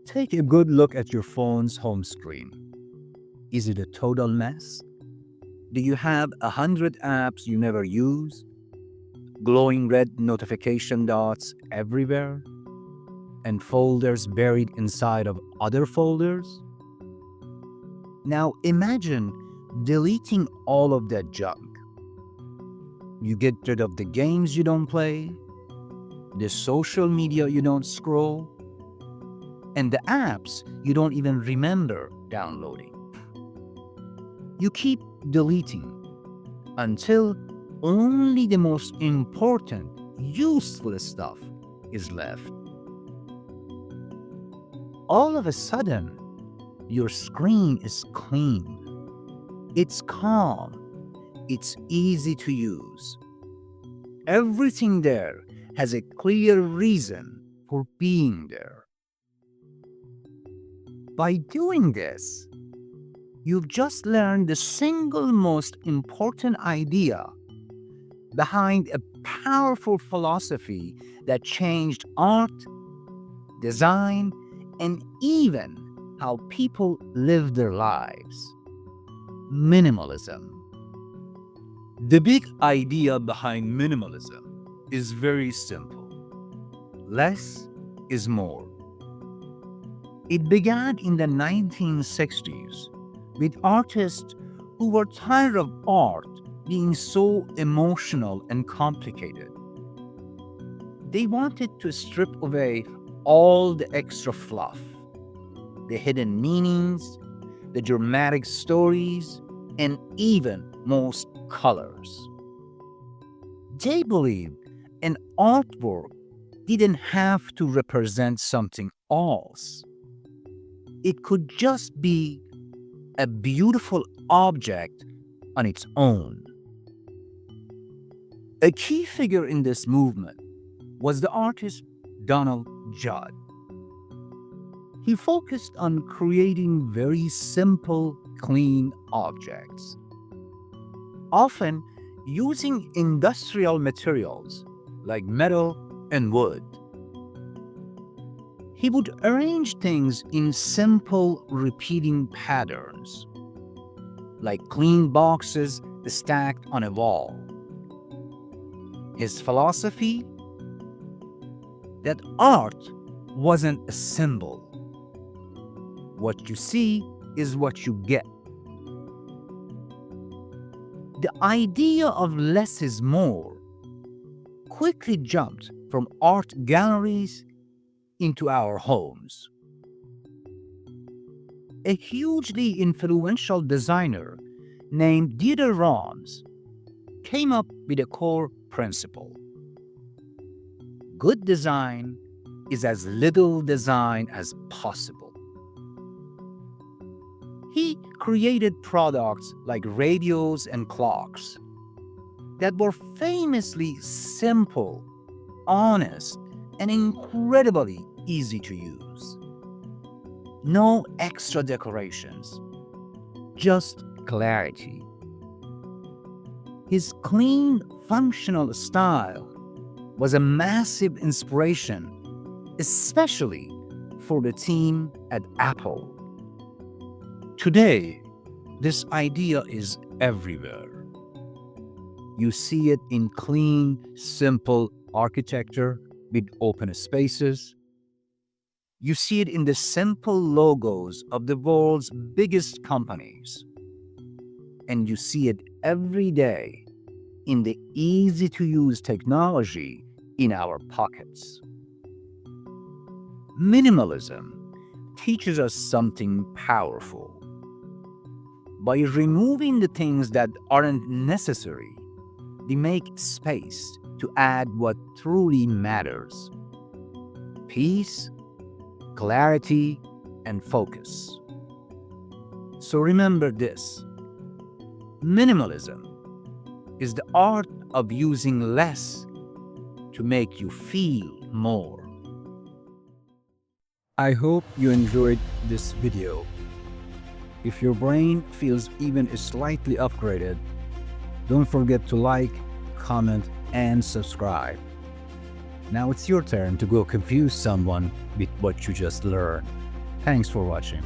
Take a good look at your phone's home screen. Is it a total mess? Do you have 100 apps you never use? Glowing red notification dots everywhere? And folders buried inside of other folders? Now imagine deleting all of that junk. You get rid of the games you don't play, the social media you don't scroll, and the apps you don't even remember downloading. You keep deleting until only the most important, useful stuff is left. All of a sudden, your screen is clean. It's calm. It's easy to use. Everything there has a clear reason for being there. By doing this, you've just learned the single most important idea behind a powerful philosophy that changed art, design, and even how people live their lives: minimalism. The big idea behind minimalism is very simple: less is more. It began in the 1960s with artists who were tired of art being so emotional and complicated. They wanted to strip away all the extra fluff, the hidden meanings, the dramatic stories, and even most colors. They believed an artwork didn't have to represent something else. It could just be a beautiful object on its own. A key figure in this movement was the artist Donald Judd. He focused on creating very simple, clean objects, often using industrial materials like metal and wood. He would arrange things in simple, repeating patterns, like clean boxes stacked on a wall. His philosophy? That art wasn't a symbol. What you see is what you get. The idea of less is more quickly jumped from art galleries into our homes. A hugely influential designer named Dieter Rams came up with a core principle: good design is as little design as possible. He created products like radios and clocks that were famously simple, honest, and incredibly easy to use. No extra decorations, just clarity. His clean, functional style was a massive inspiration, especially for the team at Apple. Today, this idea is everywhere. You see it in clean, simple architecture with open spaces. You see it in the simple logos of the world's biggest companies. And you see it every day in the easy-to-use technology in our pockets. Minimalism teaches us something powerful. By removing the things that aren't necessary, we make space to add what truly matters: peace, clarity, and focus. So remember this: minimalism is the art of using less to make you feel more. I hope you enjoyed this video. If your brain feels even slightly upgraded, don't forget to like, comment, and subscribe. Now it's your turn to go confuse someone with what you just learned. Thanks for watching.